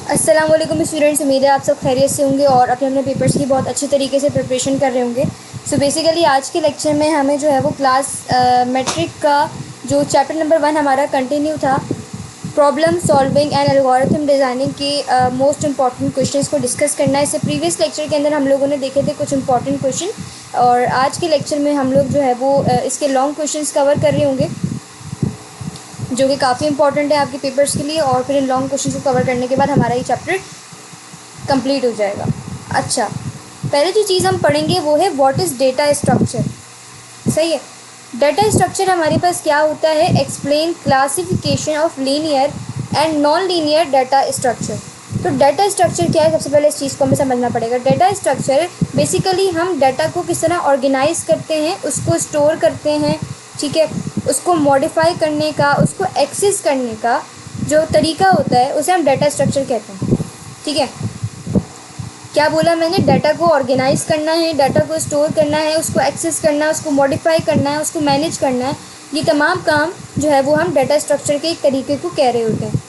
अस्सलाम वालेकुम स्टूडेंट्स, उम्मीद है आप सब खैरियत से होंगे और अपने अपने पेपर्स की बहुत अच्छी तरीके से प्रिपरेशन कर रहे होंगे। सो बेसिकली आज के लेक्चर में हमें जो है वो क्लास मैट्रिक का जो चैप्टर नंबर 1 हमारा कंटिन्यू था, problem solving and algorithm designing के मोस्ट इंपॉर्टेंट क्वेश्चंस को डिस्कस करना है। इससे प्रीवियस लेक्चर के अंदर हम लोगों ने देखे थे कुछ इंपॉर्टेंट क्वेश्चन, और आज के लेक्चर में हम लोग जो है वो इसके लॉन्ग क्वेश्चंस कवर कर रहे होंगे जो कि काफ़ी इंपॉर्टेंट है आपके पेपर्स के लिए। और फिर इन लॉन्ग क्वेश्चन को कवर करने के बाद हमारा ये चैप्टर कंप्लीट हो जाएगा। अच्छा, पहले जो चीज़ हम पढ़ेंगे वो है व्हाट इज़ डेटा स्ट्रक्चर। सही है, डेटा स्ट्रक्चर हमारे पास क्या होता है? Explain classification of linear and non linear data structure. तो डाटा स्ट्रक्चर क्या है, सबसे पहले इस चीज़ को हमें समझना पड़ेगा। डाटा स्ट्रक्चर बेसिकली हम डाटा को किस तरह ऑर्गेनाइज करते हैं, उसको स्टोर करते हैं, ठीक है, उसको मॉडिफाई करने का, उसको एक्सेस करने का जो तरीका होता है उसे हम डाटा स्ट्रक्चर कहते हैं। ठीक है, क्या बोला मैंने? डाटा को ऑर्गेनाइज करना है, डाटा को स्टोर करना है, उसको एक्सेस करना है, उसको मॉडिफाई करना है, उसको मैनेज करना है। ये तमाम काम जो है वो हम डाटा स्ट्रक्चर के एक तरीके को कह रहे होते हैं।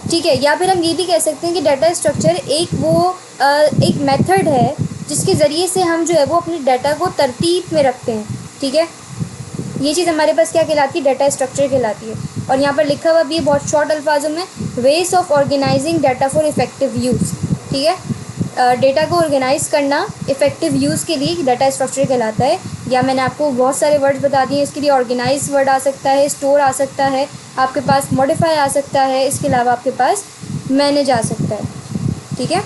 ठीक है, या फिर हम ये भी कह सकते हैं कि डाटा स्ट्रक्चर एक मेथड है जिसके ज़रिए से हम जो है वो अपने डाटा को तरतीब में रखते हैं। ठीक है, ये चीज़ हमारे पास क्या कहलाती है? डाटा स्ट्रक्चर कहलाती है। और यहाँ पर लिखा हुआ भी है बहुत शॉर्ट अल्फाजों में, ways of organising data for effective use. ठीक है, डेटा को ऑर्गेनाइज करना इफेक्टिव यूज़ के लिए डाटा स्ट्रक्चर कहलाता है। या मैंने आपको बहुत सारे वर्ड्स बता दिए, इसके लिए ऑर्गेनाइज वर्ड आ सकता है, स्टोर आ सकता है, आपके पास मॉडिफाई आ सकता है, इसके अलावा आपके पास मैनेज आ सकता है। ठीक है,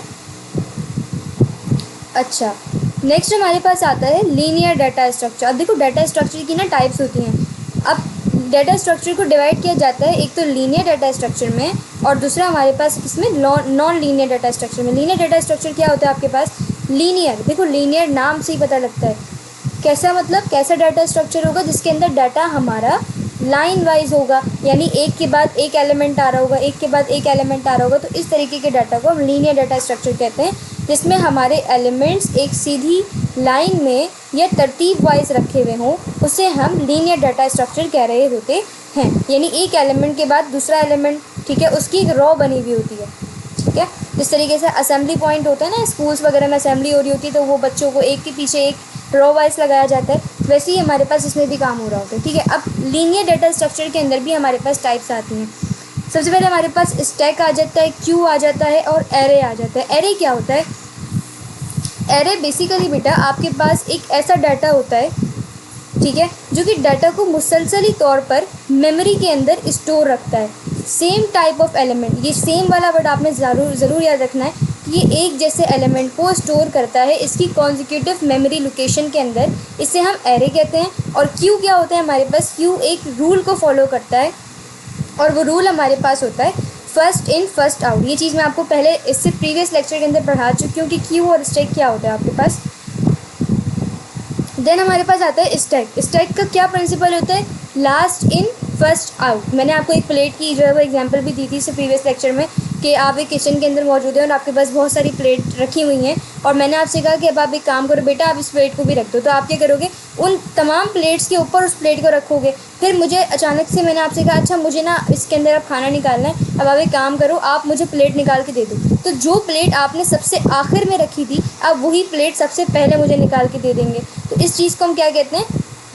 अच्छा, नेक्स्ट हमारे पास आता है लीनियर डाटा स्ट्रक्चर। अब देखो डाटा स्ट्रक्चर की ना टाइप्स होती हैं। अब डाटा स्ट्रक्चर को डिवाइड किया जाता है, एक तो लीनियर डाटा स्ट्रक्चर में और दूसरा हमारे पास किसमें? नॉन लीनियर डाटा स्ट्रक्चर में। लीनियर डाटा स्ट्रक्चर क्या होता है आपके पास? लीनियर, देखो लीनियर नाम से ही पता लगता है। कैसा मतलब? कैसा डाटा स्ट्रक्चर होगा जिसके अंदर डाटा हमारा लाइन वाइज होगा, यानी एक के बाद एक एलिमेंट आ रहा होगा, एक के बाद एक एलिमेंट आ रहा होगा। तो इस तरीके के डाटा को हम लीनियर डाटा स्ट्रक्चर कहते हैं, जिसमें हमारे एलिमेंट्स एक सीधी लाइन में या तरतीब वाइज रखे हुए हों, उसे हम लीनियर डाटा स्ट्रक्चर कह रहे होते हैं। यानी एक एलिमेंट के बाद दूसरा एलिमेंट, ठीक है, उसकी एक रॉ बनी हुई होती है। ठीक है, जिस तरीके से असेंबली पॉइंट होता है ना, स्कूल्स वगैरह में असेंबली हो रही होती है तो वो बच्चों को एक के पीछे एक रॉ वाइज लगाया जाता है, वैसे ही हमारे पास इसमें भी काम हो रहा होता है। ठीक है, अब लीनियर डाटा स्ट्रक्चर के अंदर भी हमारे पास टाइप्स आती हैं। सबसे पहले हमारे पास स्टैक आ जाता है, क्यू आ जाता है और एरे आ जाता है। एरे क्या होता है? एरे बेसिकली बेटा आपके पास एक ऐसा डाटा होता है, ठीक है, जो कि डाटा को मुसलसली तौर पर मेमोरी के अंदर स्टोर रखता है। सेम टाइप ऑफ एलिमेंट, ये सेम वाला वर्ड आपने ज़रूर याद रखना है कि ये एक जैसे एलिमेंट को स्टोर करता है इसकी कॉन्जिक्यूटिव मेमोरी लोकेशन के अंदर, इसे हम एरे कहते हैं। और क्यू क्या होता है हमारे पास? क्यू एक रूल को फॉलो करता है और वो रूल हमारे पास होता है फर्स्ट इन फर्स्ट आउट। ये चीज़ मैं आपको पहले इससे प्रीवियस लेक्चर के अंदर पढ़ा चुकी हूँ कि क्यू और स्टैक क्या होता है आपके पास। देन हमारे पास आता है स्टैक। स्टैक का क्या प्रिंसिपल होता है? Last in first out. मैंने आपको एक प्लेट की जो है वो एग्जांपल भी दी थी इससे प्रीवियस लेक्चर में कि आप एक किचन के अंदर मौजूद हैं और आपके पास बहुत सारी प्लेट रखी हुई हैं, और मैंने आपसे कहा कि अब आप एक काम करो बेटा, आप इस प्लेट को भी रख दो। तो आप क्या करोगे? उन तमाम प्लेट्स के ऊपर उस प्लेट को रखोगे। फिर मुझे अचानक से मैंने आपसे कहा अच्छा मुझे ना इसके अंदर अब खाना निकालना है, अब आप एक काम करो, आप मुझे प्लेट निकाल के दे दो। तो जो प्लेट आपने सबसे आखिर में रखी थी, अब वही प्लेट सबसे पहले मुझे निकाल के दे देंगे। तो इस चीज़ को हम क्या कहते हैं?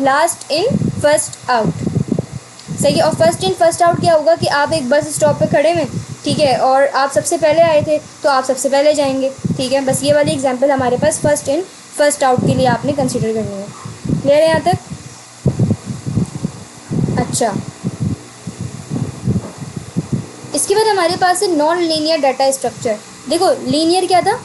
Last in first out. सही है, और फर्स्ट इन फर्स्ट आउट क्या होगा कि आप एक बस स्टॉप पे खड़े हैं, ठीक है, और आप सबसे पहले आए थे तो आप सबसे पहले जाएंगे। ठीक है, बस ये वाली एग्जांपल हमारे पास फर्स्ट इन फर्स्ट आउट के लिए आपने कंसीडर करनी है। क्लियर है यहाँ तक? अच्छा, इसके बाद हमारे पास है नॉन लीनियर डाटा स्ट्रक्चर। देखो लीनियर क्या था?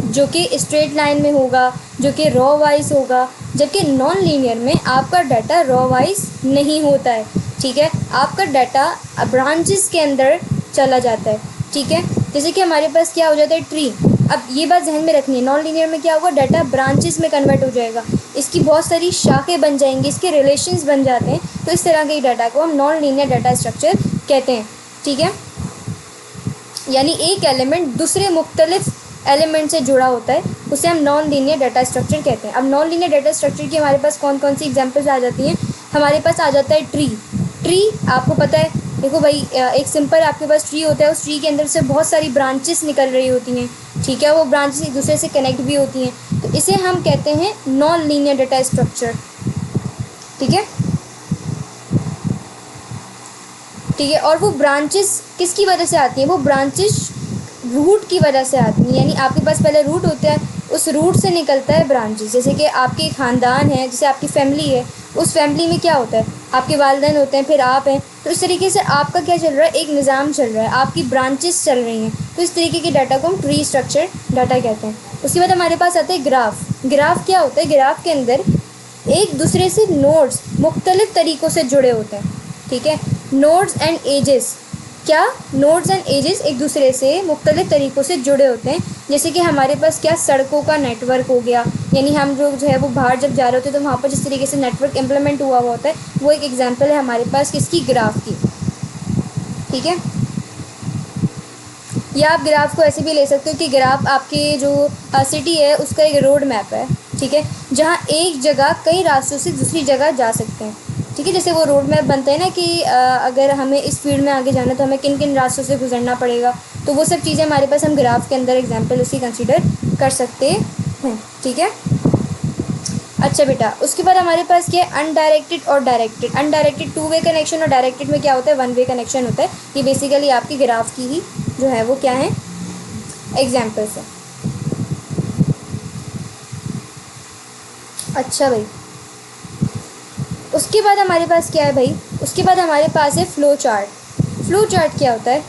जो कि स्ट्रेट लाइन में होगा, जो कि रॉ वाइज होगा, जबकि नॉन लीनियर में आपका डाटा रॉ वाइज नहीं होता है। ठीक है, आपका डाटा ब्रांचेस के अंदर चला जाता है। ठीक है, जैसे कि हमारे पास क्या हो जाता है? ट्री। अब ये बात ध्यान में रखनी है, नॉन लीनियर में क्या होगा? डाटा ब्रांचेस में कन्वर्ट हो जाएगा, इसकी बहुत सारी शाखें बन जाएंगी, इसके रिलेशंस बन जाते हैं। तो इस तरह के डाटा को हम नॉन लीनियर डाटा स्ट्रक्चर कहते हैं। ठीक है, यानी एक एलिमेंट दूसरे मुख्तलिफ एलिमेंट से जुड़ा होता है, उसे हम नॉन लीनियर डाटा स्ट्रक्चर कहते हैं। अब नॉन लीनियर डाटा स्ट्रक्चर की हमारे पास कौन कौन सी एग्जांपल्स आ जाती हैं? हमारे पास आ जाता है ट्री। ट्री आपको पता है, देखो भाई एक सिंपल आपके पास ट्री होता है, उस ट्री के अंदर से बहुत सारी ब्रांचेस निकल रही होती हैं, ठीक है, वो ब्रांचेस एक दूसरे से कनेक्ट भी होती हैं, तो इसे हम कहते हैं नॉन लीनियर डाटा स्ट्रक्चर। ठीक है, ठीक है। और वो ब्रांचेस किसकी वजह से आती हैं? वो ब्रांचेस रूट की वजह से आती हैं, यानी आपके पास पहले रूट होता है, उस रूट से निकलता है ब्रांचेस। जैसे कि आपके ख़ानदान है, जैसे आपकी फैमिली है, उस फैमिली में क्या होता है, आपके वालिदैन होते हैं, फिर आप हैं, तो इस तरीके से आपका क्या चल रहा है, एक निज़ाम चल रहा है, आपकी ब्रांचेस चल रही हैं, तो इस तरीके के डाटा को हम ट्री स्ट्रक्चर डाटा कहते हैं। उसके बाद हमारे पास आता है ग्राफ। ग्राफ क्या होता है? ग्राफ के अंदर एक दूसरे से नोड्स मुख्तलिफ तरीक़ों से जुड़े होते हैं, ठीक है। नोड्स एंड एजेस, क्या नोड्स एंड एजेस एक दूसरे से मुख्तलिफ तरीक़ों से जुड़े होते हैं। जैसे कि हमारे पास क्या सड़कों का नेटवर्क हो गया, यानी हम जो है वो बाहर जब जा रहे होते हैं तो वहाँ पर जिस तरीके से नेटवर्क इम्प्लीमेंट हुआ होता है, वो एक एग्जांपल है हमारे पास किसकी? ग्राफ की। ठीक है, या आप ग्राफ को ऐसे भी ले सकते हो कि ग्राफ आपके जो सिटी है उसका एक रोड मैप है, ठीक है, जहाँ एक जगह कई रास्तों से दूसरी जगह जा सकते हैं। ठीक है, जैसे वो रोड मैप बनता है ना कि अगर हमें इस फील्ड में आगे जाना है तो हमें किन किन रास्तों से गुजरना पड़ेगा, तो वो सब चीज़ें हमारे पास हम ग्राफ के अंदर एग्जांपल उसकी कंसीडर कर सकते हैं। ठीक है, अच्छा बेटा, उसके बाद हमारे पास क्या है? अनडायरेक्टेड और डायरेक्टेड। अनडायरेक्टेड 2 वे कनेक्शन और डायरेक्टेड में क्या होता है? 1 वे कनेक्शन होता है। ये बेसिकली आपकी ग्राफ की ही जो है वो क्या है? एग्जाम्पल्स है। अच्छा भाई, उसके बाद हमारे पास क्या है भाई? उसके बाद हमारे पास है फ्लो चार्ट। फ्लो चार्ट क्या होता है?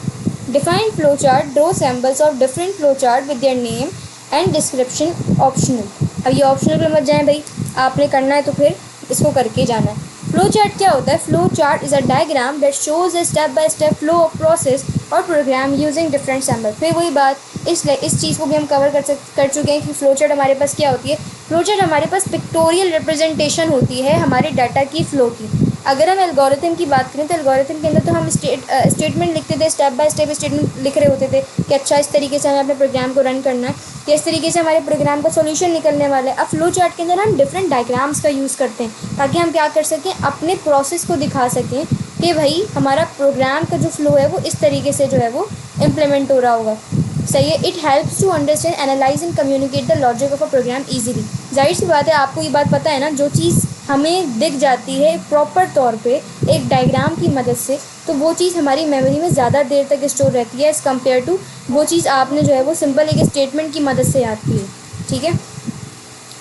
Define flow chart, draw samples of different flow chart with their name and description. Optional. अब ये ऑप्शनल पे मत जाएं भाई, आपने करना है तो फिर इसको करके जाना है। फ्लो चार्ट क्या होता है? Flow chart is a diagram that shows a step by step flow of process और प्रोग्राम यूजिंग डिफरेंट सैम्पल। फिर वही बात, इस चीज़ को भी हम कवर कर चुके हैं कि फ्लो चार्ट हमारे पास क्या होती है। फ्लो चार्ट हमारे पास पिक्टोरियल रिप्रेजेंटेशन होती है हमारे डाटा की फ़्लो की। अगर हम एल्गोरिथम की बात करें तो एल्गोरिथम के अंदर तो हम स्टेटमेंट लिखते थे, स्टेप बाय स्टेप स्टेटमेंट लिख रहे होते थे कि अच्छा इस तरीके से हमें अपने प्रोग्राम को रन करना है, या इस तरीके से हमारे प्रोग्राम का सॉल्यूशन निकलने वाला है। अब फ्लो चार्ट के अंदर हम डिफरेंट डायग्राम्स का यूज़ करते हैं ताकि हम क्या कर सकें, अपने प्रोसेस को दिखा सकें कि भाई हमारा प्रोग्राम का जो फ्लो है वो इस तरीके से जो है वो इम्प्लीमेंट हो रहा होगा। सही है। It helps to understand, analyse and communicate the logic of a program easily. जाहिर सी बात है, आपको ये बात पता है ना, जो चीज़ हमें दिख जाती है प्रॉपर तौर पे एक डायग्राम की मदद से, तो वो चीज़ हमारी मेमोरी में ज़्यादा देर तक स्टोर रहती है एज़ कम्पेयर टू वो चीज़ आपने जो है वो सिंपल एक स्टेटमेंट की मदद से याद की है। ठीक है,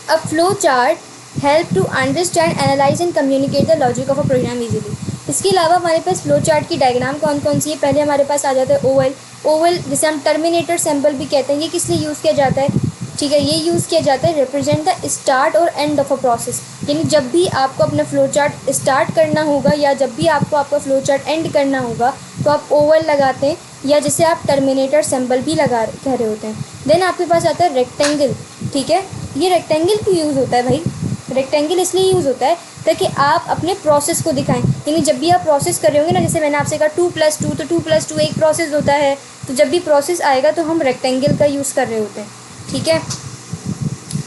अब flow chart help to understand, analyse and communicate the logic of a program easily. इसके अलावा हमारे पास फ्लो चार्ट की डायग्राम कौन कौन सी है? पहले हमारे पास आ जाता है ओवल। ओवल जिसे हम टर्मिनेटर सिंबल भी कहते हैं, ये किस लिए यूज़ किया जाता है? ठीक है, ये यूज़ किया जाता है रिप्रेजेंट द स्टार्ट और एंड ऑफ अ प्रोसेस। यानी जब भी आपको अपना फ्लो चार्ट स्टार्ट करना होगा या जब भी आपको आपका फ्लो चार्ट एंड करना होगा तो आप ओवल लगाते हैं, या जिसे आप टर्मिनेटर सिंबल भी कह रहे होते हैं। देन आपके पास आता है रेक्टेंगल। ठीक है, ये रेक्टेंगल क्यों यूज़ होता है भाई? रेक्टेंगल इसलिए यूज़ होता है ताकि आप अपने प्रोसेस को दिखाएं। यानी जब भी आप प्रोसेस कर रहे होंगे ना, जैसे मैंने आपसे कहा 2+2, तो 2+2 एक प्रोसेस होता है, तो जब भी प्रोसेस आएगा तो हम रेक्टेंगल का यूज़ कर रहे होते हैं। ठीक है,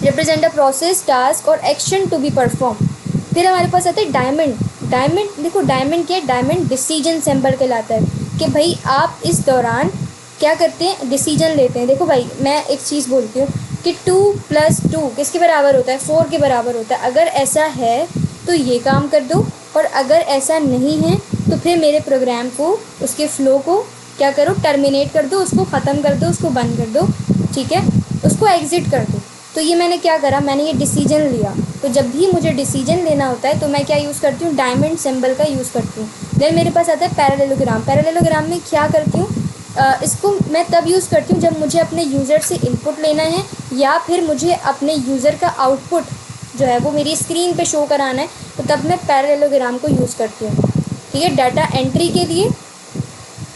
रिप्रेजेंट अ प्रोसेस, टास्क और एक्शन टू बी परफॉर्म। फिर हमारे पास आता है डायमंड। डायमंड देखो, डायमंड क्या है? डायमंड डिसीजन सिंबल कहलाता है कि भाई आप इस दौरान क्या करते हैं? डिसीजन लेते हैं। देखो भाई, मैं एक चीज़ बोलती हूँ कि 2+2 किसके बराबर होता है? 4 के बराबर होता है। अगर ऐसा है तो ये काम कर दो, और अगर ऐसा नहीं है तो फिर मेरे प्रोग्राम को, उसके फ़्लो को क्या करो? टर्मिनेट कर दो, उसको ख़त्म कर दो, उसको बंद कर दो। ठीक है, उसको एग्ज़िट कर दो। तो ये मैंने क्या करा? मैंने ये डिसीजन लिया। तो जब भी मुझे डिसीजन लेना होता है तो मैं क्या यूज़ करती हूँ? डायमंड सिंबल का यूज़ करती हूँ। देन मेरे पास आता है पैरेललोग्राम। पैरेललोग्राम में क्या करती हूँ? इसको मैं तब यूज़ करती हूँ जब मुझे अपने यूज़र से इनपुट लेना है, या फिर मुझे अपने यूज़र का आउटपुट जो है वो मेरी स्क्रीन पे शो कराना है, तो तब मैं पैरेललोग्राम को यूज़ करती हूँ। ठीक है, डाटा एंट्री के लिए,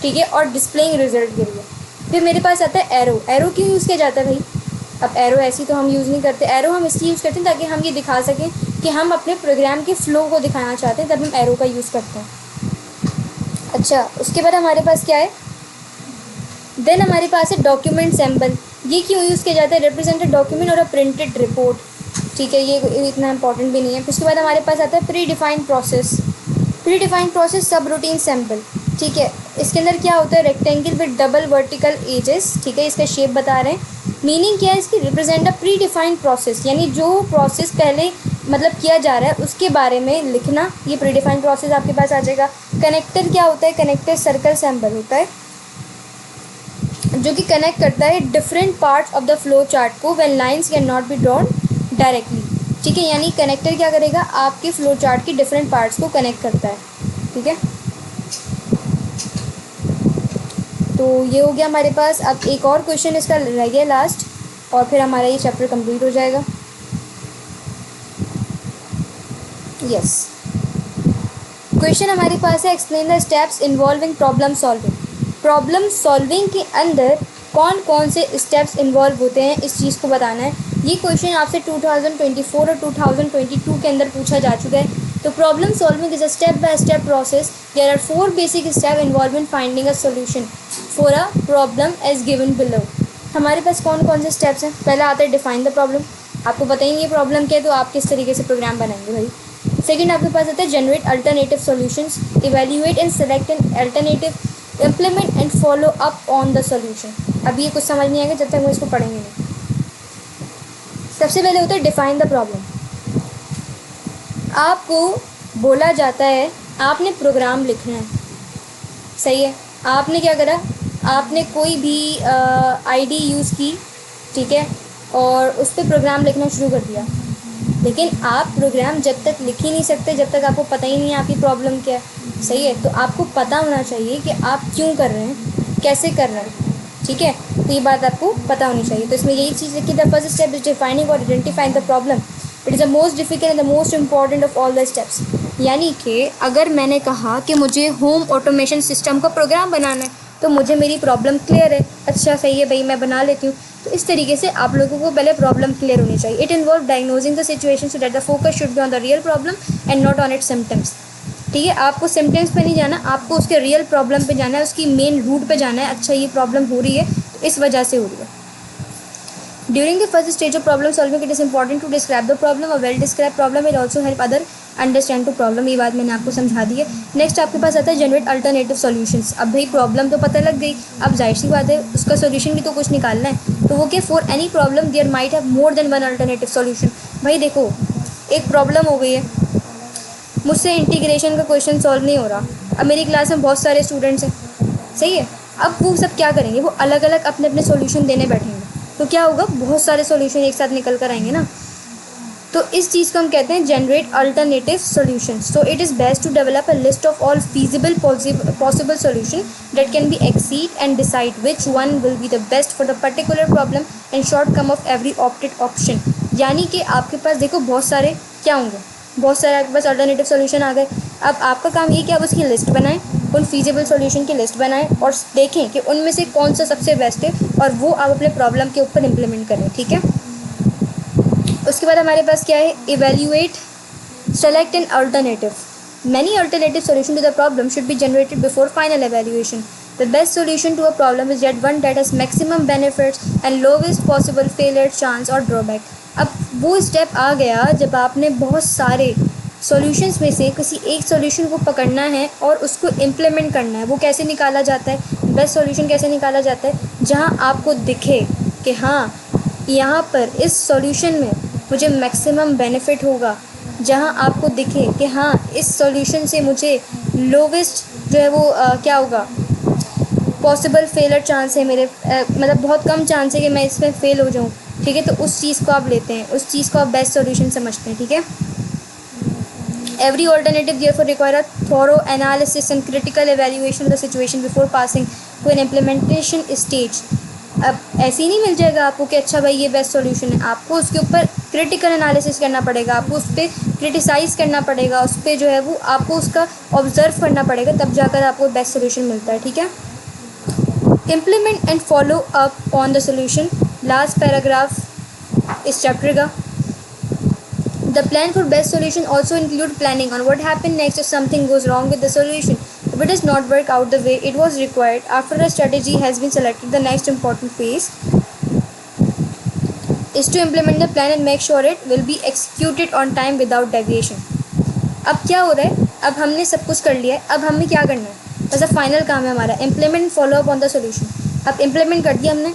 ठीक है, और डिस्प्लेइंग रिजल्ट के लिए। फिर मेरे पास आता है एरो। एरो क्यों यूज़ किया जाता है भाई? अब एरो ऐसी तो हम यूज़ नहीं करते, एरो हम इसलिए यूज़ करते हैं ताकि हम ये दिखा सकें कि हम अपने प्रोग्राम के फ़्लो को दिखाना चाहते हैं, तब हम एरो का यूज़ करते हैं। अच्छा, उसके बाद हमारे पास क्या है? देन हमारे पास है डॉक्यूमेंट सिंबल। ये क्यों यूज़ किया जाता है? रिप्रेजेंटेड डॉक्यूमेंट और अ प्रिंटेड रिपोर्ट। ठीक है, ये इतना इंपॉर्टेंट भी नहीं है। उसके बाद हमारे पास आता है predefined process. Predefined process subroutine sample, ठीक है। इसके अंदर क्या होता है, rectangle with double vertical edges, ठीक है, इसका शेप बता रहे हैं। मीनिंग क्या है इसकी, represent a pre defined process, यानी जो प्रोसेस पहले मतलब किया जा रहा है उसके बारे में लिखना, ये प्री डिफाइंड प्रोसेस आपके पास आ जाएगा। कनेक्टर क्या होता है, कनेक्टर सर्कल सैम्पल होता है जो कि कनेक्ट करता है different parts of the flow chart को when lines can not be drawn directly, ठीक है। यानी कनेक्टर क्या करेगा, आपके फ्लो चार्ट की डिफरेंट पार्ट्स को कनेक्ट करता है, ठीक है। तो ये हो गया हमारे पास। अब एक और क्वेश्चन इसका रह गया लास्ट, और फिर हमारा ये चैप्टर कंप्लीट हो जाएगा। यस, क्वेश्चन हमारे पास है, explain the steps involving problem solving. Problem solving के अंदर कौन कौन से स्टेप्स इन्वॉल्व होते हैं, इस चीज़ को बताना है। ये क्वेश्चन आपसे 2024 और 2022 के अंदर पूछा जा चुका है। तो problem solving is a step by step process. There are 4 basic step involve in finding a solution for a problem as given below. हमारे पास कौन कौन से स्टेप्स हैं। पहला आता है डिफाइन द प्रॉब्लम, आपको पता ही नहीं है प्रॉब्लम क्या है, तो आप किस तरीके से प्रोग्राम बनाएंगे भाई। सेकेंड आपके पास आता है generate alternative solutions, evaluate and select an alternative, implement and follow up on the solution. अब ये कुछ समझ नहीं आएगा जब तक हम इसको पढ़ेंगे नहीं। सबसे पहले होता है डिफाइन द प्रॉब्लम। आपको बोला जाता है आपने प्रोग्राम लिखना है, सही है। आपने क्या करा, आपने कोई भी आईडी यूज़ की, ठीक है, और उस पर प्रोग्राम लिखना शुरू कर दिया। लेकिन आप प्रोग्राम जब तक लिख ही नहीं सकते जब तक आपको पता ही नहीं है आपकी प्रॉब्लम क्या है, सही है। तो आपको पता होना चाहिए कि आप क्यों कर रहे हैं, कैसे कर रहे हैं, ठीक है। तो ये बात आपको पता होनी चाहिए। तो इसमें यही चीज़ है कि the first step is defining और identifying the problem. It is the most difficult and the most important of all the steps. यानी कि अगर मैंने कहा कि मुझे होम ऑटोमेशन सिस्टम का प्रोग्राम बनाना है, तो मुझे मेरी प्रॉब्लम क्लियर है, अच्छा सही है भाई मैं बना लेती हूँ। तो इस तरीके से आप लोगों को पहले प्रॉब्लम क्लियर होनी चाहिए। It involve diagnosing the situation so that the focus should be on the real problem and not on it's symptoms, ठीक है। आपको सिम्टम्स पे नहीं जाना, आपको उसके रियल प्रॉब्लम पे जाना है, उसकी मेन रूट पे जाना है। अच्छा ये प्रॉब्लम हो रही है तो इस वजह से हो रही है। During the first stage of problem solving, it is important to describe the problem. A well-described problem will also help other understand the problem. ये बात मैंने आपको समझा दी है। नेक्स्ट आपके पास आता है जनरेट अल्टरनेटिव सॉल्यूशंस। अब भाई प्रॉब्लम तो पता लग गई, अब जाहिर सी बात है उसका सॉल्यूशन भी तो कुछ निकालना है। तो वो क्या, for any problem there might have more than one alternative solution. भाई देखो एक प्रॉब्लम हो गई है, मुझसे इंटीग्रेशन का क्वेश्चन सॉल्व नहीं हो रहा। अब मेरी क्लास में बहुत सारे स्टूडेंट्स हैं, सही है। अब वो सब क्या करेंगे, वो अलग अलग अपने अपने सॉल्यूशन देने बैठेंगे, तो क्या होगा, बहुत सारे सॉल्यूशन एक साथ निकल कर आएंगे ना। तो इस चीज़ को हम कहते हैं generate alternative solution. So it is best to develop a list of all feasible possible solution that can be exceed and decide which one will be the best for the particular problem and short come of every opted option. यानी कि आपके पास देखो बहुत सारे क्या होंगे, बहुत सारे आपके पास अल्टरनेटिव सॉल्यूशन आ गए। अब आपका काम ये कि आप उसकी लिस्ट बनाएं, उन फीजिबल सॉल्यूशन की लिस्ट बनाएं और देखें कि उनमें से कौन सा सबसे बेस्ट है और वो आप अपने प्रॉब्लम के ऊपर इम्प्लीमेंट करें, ठीक है। उसके बाद हमारे पास क्या है, evaluate select an alternative. Many alternative solution to the problem should be generated before final evaluation. The best solution to a problem is that one that has maximum benefits and lowest possible failure chance और drawback. अब वो step आ गया जब आपने बहुत सारे solutions में से किसी एक सॉल्यूशन को पकड़ना है और उसको इम्प्लीमेंट करना है। वो कैसे निकाला जाता है, बेस्ट सॉल्यूशन कैसे निकाला जाता है, जहाँ आपको दिखे कि हाँ यहाँ पर इस सॉल्यूशन में मुझे मैक्सिमम बेनिफिट होगा, जहाँ आपको दिखे कि हाँ इस सॉल्यूशन से मुझे लोवेस्ट जो है वो क्या होगा, पॉसिबल फेलर चांस है मेरे, मतलब बहुत कम चांस है कि मैं इसमें फेल हो जाऊँ, ठीक है। तो उस चीज़ को आप लेते हैं, उस चीज़ को आप बेस्ट सॉल्यूशन समझते हैं, ठीक है। Every alternative therefore require a thorough analysis and critical evaluation of the situation before passing to an implementation stage. अब ऐसे ही नहीं मिल जाएगा आपको कि अच्छा भाई ये बेस्ट सॉल्यूशन है, आपको उसके ऊपर क्रिटिकल एनालिसिस करना पड़ेगा, आपको उस पर क्रिटिसाइज़ करना पड़ेगा, उस पर जो है वो आपको उसका ऑब्जर्व करना पड़ेगा, तब जाकर आपको बेस्ट सॉल्यूशन मिलता है, ठीक है। Implement and follow up on the solution, last paragraph इस चैप्टर का। The plan for best solution also include planning on what happens next if something goes wrong with the solution. If it does not work out the way it was required after a strategy has been selected, the next important phase is to implement the plan and make sure it will be executed on time without deviation. अब क्या हो रहा है, अब हमने सब कुछ कर लिया है, अब हमें क्या करना है, बस अब फाइनल काम है हमारा implement follow up on the solution. अब इम्प्लीमेंट कर दिया हमने,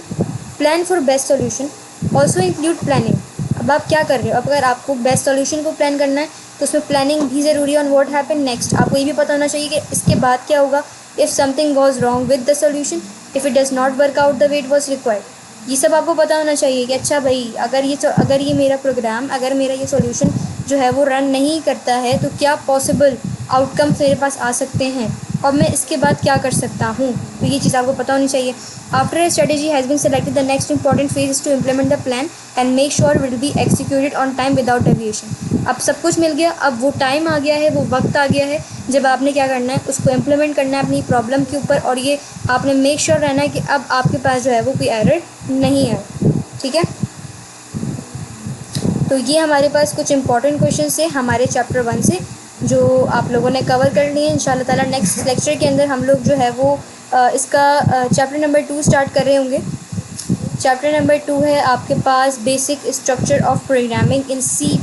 plan for best solution, also include planning. अब आप क्या कर रहे हो, अब अगर आपको बेस्ट सोल्यूशन को प्लान करना है तो उसमें प्लानिंग भी ज़रूरी है ऑन व्हाट हैपन नेक्स्ट। आपको ये भी पता होना चाहिए कि इसके बाद क्या होगा, if something was wrong with the solution, if it does not work out the way it was required. ये सब आपको पता होना चाहिए कि अच्छा भाई अगर ये मेरा प्रोग्राम, अगर मेरा ये सॉल्यूशन जो है वो रन नहीं करता है तो क्या पॉसिबल आउटकम्स मेरे पास आ सकते हैं और मैं इसके बाद क्या कर सकता हूँ, तो ये चीज़ आपको पता होनी चाहिए। After a strategy has been selected, the next important phase is to implement the plan and make sure will be executed on time without deviation. अब सब कुछ मिल गया, अब वो टाइम आ गया है, वो वक्त आ गया है जब आपने क्या करना है, उसको इम्प्लीमेंट करना है अपनी प्रॉब्लम के ऊपर, और ये आपने मेक श्योर रहना है कि अब आपके पास जो है वो कोई एरर नहीं है। ठीक है, तो ये हमारे पास कुछ इंपॉर्टेंट क्वेश्चन है हमारे चैप्टर 1 से जो आप लोगों ने कवर कर लिए हैं। इंशाल्लाह ताला नेक्स्ट लेक्चर के अंदर हम लोग जो है वो इसका चैप्टर नंबर 2 स्टार्ट कर रहे होंगे। चैप्टर नंबर 2 है आपके पास basic structure of programming in C++।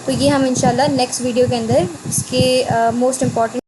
तो ये हम इंशाल्लाह नेक्स्ट वीडियो के अंदर इसके मोस्ट इम्पॉर्टेंट